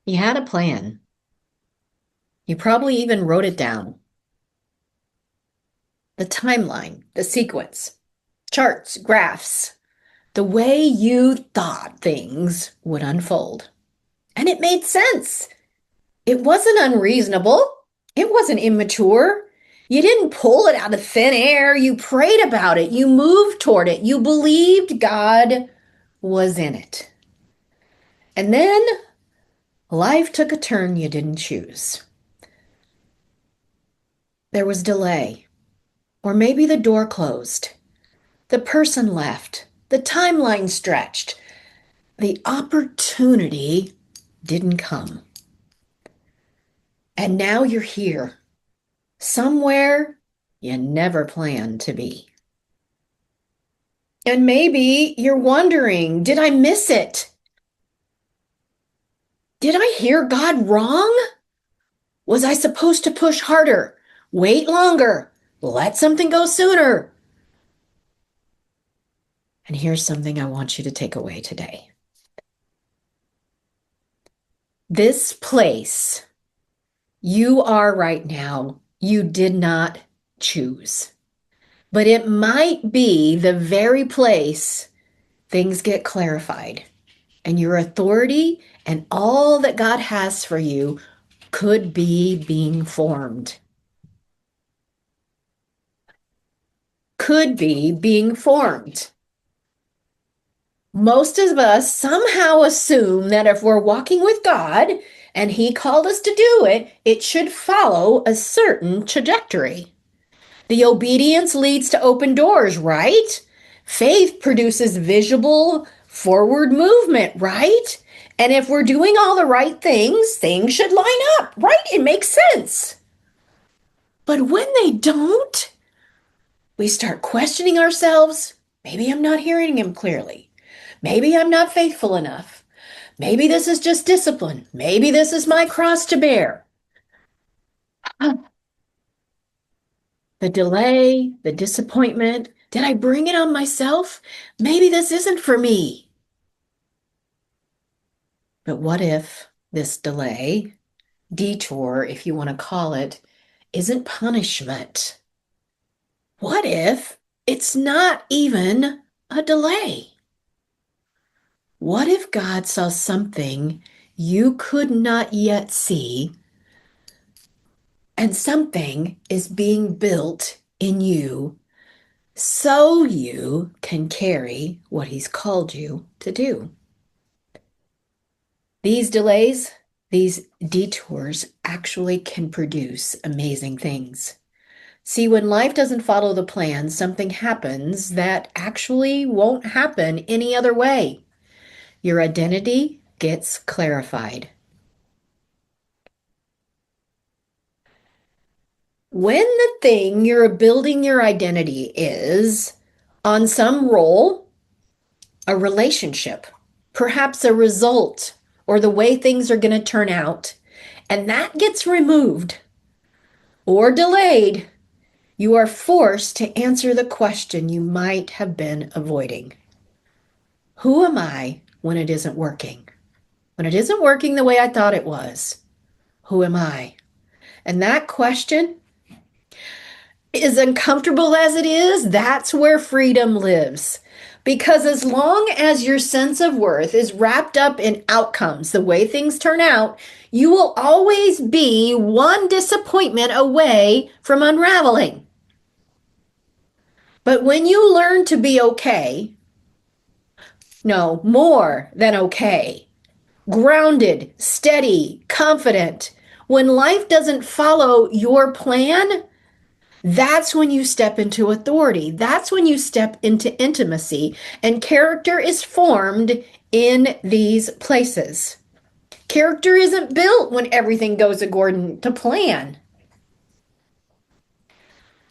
You had a plan. You probably even wrote it down. The timeline, the sequence, charts, graphs, the way you thought things would unfold. And it made sense. It wasn't unreasonable. It wasn't immature. You didn't pull it out of thin air. You prayed about it. You moved toward it. You believed God was in it. And then life took a turn you didn't choose. There was delay, or maybe the door closed. The person left. The timeline stretched. The opportunity didn't come. And now you're here, somewhere you never planned to be. And maybe you're wondering, did I miss it? Did I hear God wrong? Was I supposed to push harder, wait longer, let something go sooner? And here's something I want you to take away today. This place you are right now, you did not choose. But it might be the very place things get clarified and your authority and all that God has for you could be being formed. Could be being formed. Most of us somehow assume that if we're walking with God and He called us to do it, it should follow a certain trajectory. The obedience leads to open doors, right? Faith produces visible forward movement, right? And if we're doing all the right things should line up, right? It makes sense. But when they don't, we start questioning ourselves. Maybe I'm not hearing Him clearly. Maybe I'm not faithful enough. Maybe this is just discipline. Maybe this is my cross to bear. The delay, the disappointment. Did I bring it on myself? Maybe this isn't for me. But what if this delay, detour, if you want to call it, isn't punishment? What if it's not even a delay? What if God saw something you could not yet see, and something is being built in you so you can carry what He's called you to do? These delays, these detours actually can produce amazing things. See, when life doesn't follow the plan, something happens that actually won't happen any other way. Your identity gets clarified. When the thing you're building your identity is on some role, a relationship, perhaps a result, or the way things are going to turn out, and that gets removed or delayed, you are forced to answer the question you might have been avoiding. Who am I when it isn't working? When it isn't working the way I thought it was, who am I? And that question, as uncomfortable as it is, that's where freedom lives. Because as long as your sense of worth is wrapped up in outcomes, the way things turn out, you will always be one disappointment away from unraveling. But when you learn to be okay, no, more than okay, grounded, steady, confident, when life doesn't follow your plan, that's when you step into authority. That's when you step into intimacy, and character is formed in these places. Character isn't built when everything goes according to plan.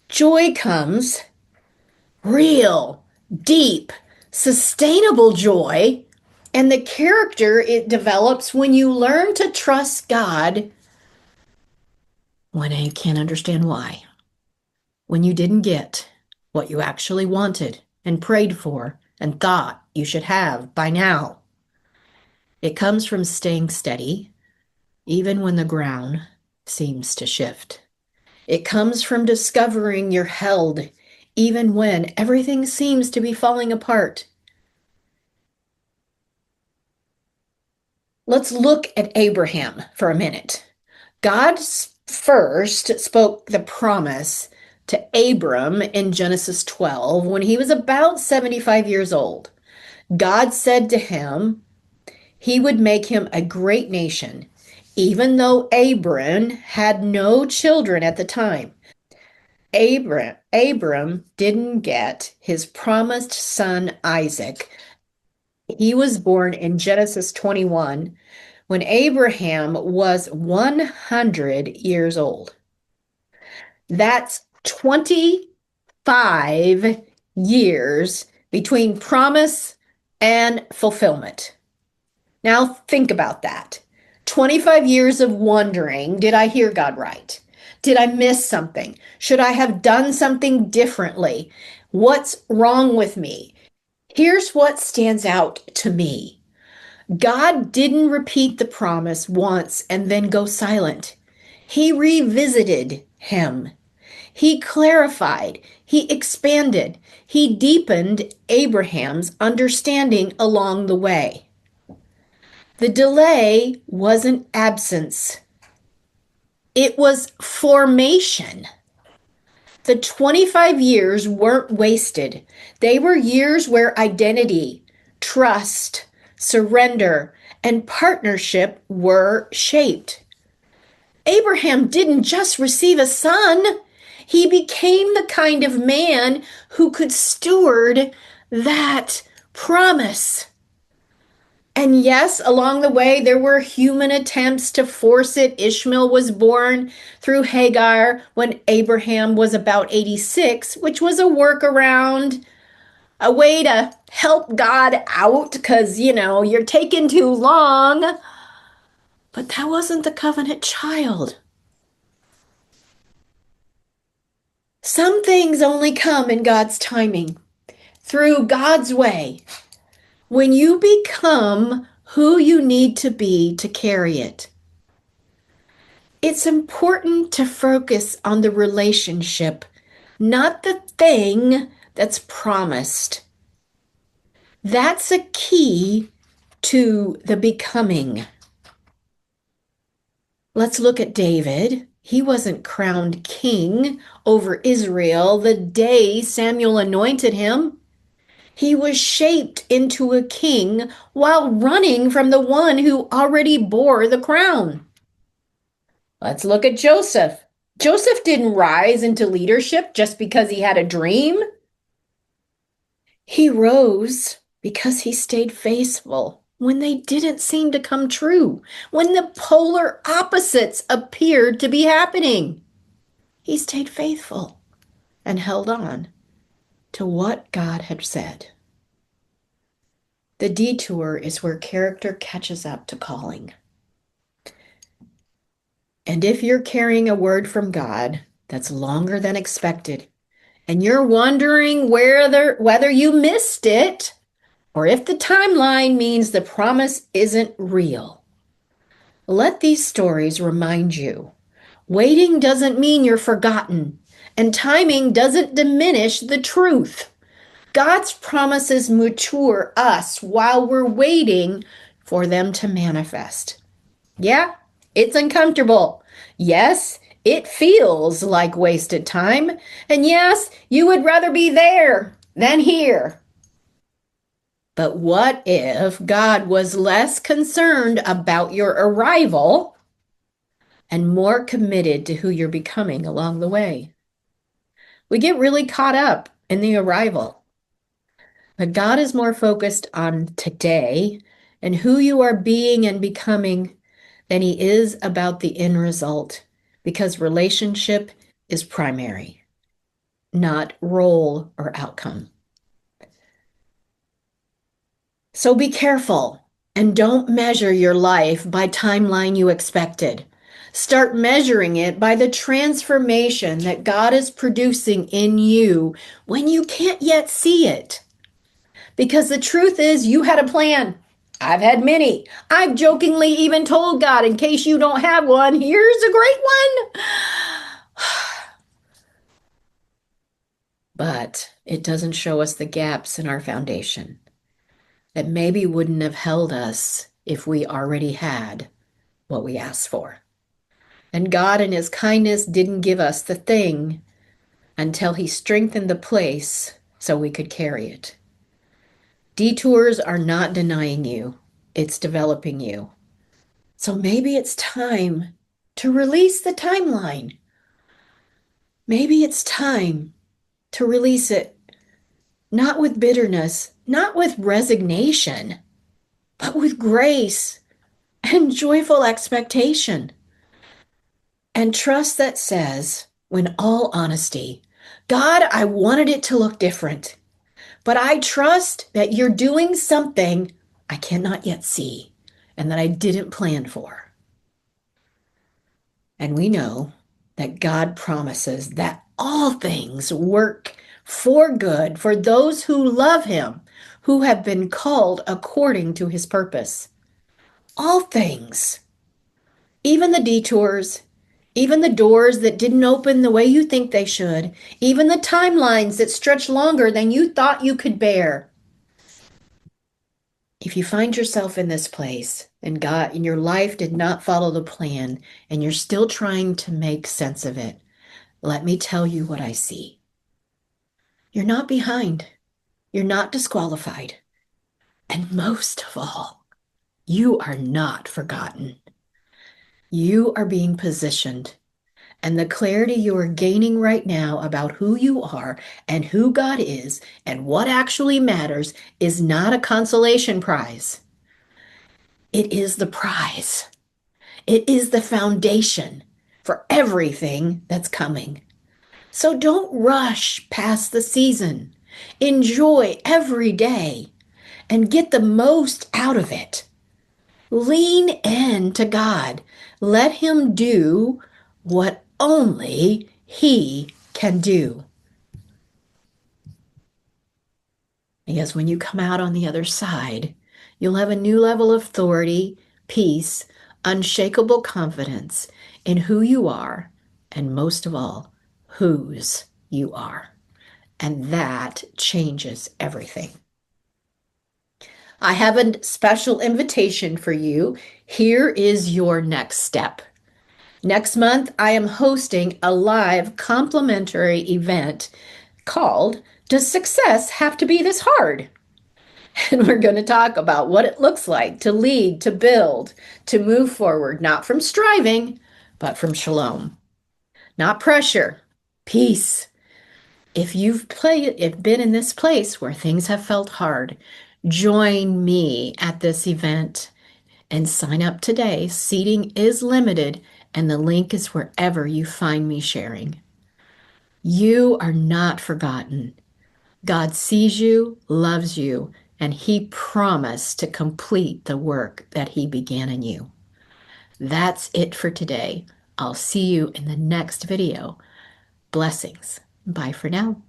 Joy comes, real, deep, sustainable joy, and the character it develops when you learn to trust God when I can't understand why. When you didn't get what you actually wanted and prayed for and thought you should have by now. It comes from staying steady, even when the ground seems to shift. It comes from discovering you're held, even when everything seems to be falling apart. Let's look at Abraham for a minute. God first spoke the promise to Abram in Genesis 12 when he was about 75 years old. God said to him he would make him a great nation, even though Abram had no children at the time. Abram didn't get his promised son Isaac. He was born in Genesis 21 when Abraham was 100 years old. That's 25 years between promise and fulfillment. Now think about that. 25 years of wondering, did I hear God right? Did I miss something? Should I have done something differently? What's wrong with me? Here's what stands out to me. God didn't repeat the promise once and then go silent. He revisited him. He clarified. He expanded. He deepened Abraham's understanding along the way. The delay wasn't absence. It was formation. The 25 years weren't wasted. They were years where identity, trust, surrender, and partnership were shaped. Abraham didn't just receive a son, he became the kind of man who could steward that promise. And yes, along the way, there were human attempts to force it. Ishmael was born through Hagar when Abraham was about 86, which was a workaround, a way to help God out because, you're taking too long. But that wasn't the covenant child. Some things only come in God's timing, through God's way. When you become who you need to be to carry it, it's important to focus on the relationship, not the thing that's promised. That's a key to the becoming. Let's look at David. He wasn't crowned king over Israel the day Samuel anointed him. He was shaped into a king while running from the one who already bore the crown. Let's look at Joseph. Joseph didn't rise into leadership just because he had a dream. He rose because he stayed faithful when they didn't seem to come true, when the polar opposites appeared to be happening. He stayed faithful and held on to what God had said. The detour is where character catches up to calling. And if you're carrying a word from God that's longer than expected, and you're wondering whether you missed it, or if the timeline means the promise isn't real, let these stories remind you. Waiting doesn't mean you're forgotten, and timing doesn't diminish the truth. God's promises mature us while we're waiting for them to manifest. Yeah, it's uncomfortable. Yes, it feels like wasted time. And yes, you would rather be there than here. But what if God was less concerned about your arrival and more committed to who you're becoming along the way? We get really caught up in the arrival. But God is more focused on today and who you are being and becoming than he is about the end result, because relationship is primary, not role or outcome. So be careful and don't measure your life by timeline you expected. Start measuring it by the transformation that God is producing in you when you can't yet see it. Because the truth is, you had a plan. I've had many. I've jokingly even told God, in case you don't have one, here's a great one. But it doesn't show us the gaps in our foundation that maybe wouldn't have held us if we already had what we asked for. And God, in His kindness, didn't give us the thing until He strengthened the place so we could carry it. Detours are not denying you, it's developing you. So maybe it's time to release the timeline. Maybe it's time to release it, not with bitterness, not with resignation, but with grace and joyful expectation. And trust that says, in all honesty, God, I wanted it to look different, but I trust that you're doing something I cannot yet see and that I didn't plan for. And we know that God promises that all things work for good for those who love Him, who have been called according to His purpose. All things, even the detours, even the doors that didn't open the way you think they should, even the timelines that stretch longer than you thought you could bear. If you find yourself in this place and God and your life did not follow the plan and you're still trying to make sense of it, let me tell you what I see. You're not behind. You're not disqualified. And most of all, you are not forgotten. You are being positioned. And the clarity you are gaining right now about who you are and who God is and what actually matters is not a consolation prize. It is the prize. It is the foundation for everything that's coming. So don't rush past the season. Enjoy every day and get the most out of it. Lean in to God. Let Him do what only He can do. Because when you come out on the other side, you'll have a new level of authority, peace, unshakable confidence in who you are, and most of all, whose you are. And that changes everything. I have a special invitation for you. Here is your next step. Next month, I am hosting a live complimentary event called Does Success Have to Be This Hard? And we're going to talk about what it looks like to lead, to build, to move forward, not from striving, but from shalom. Not pressure, peace. If been in this place where things have felt hard, join me at this event and sign up today. Seating is limited, and the link is wherever you find me sharing. You are not forgotten. God sees you, loves you, and He promised to complete the work that He began in you. That's it for today. I'll see you in the next video. Blessings. Bye for now.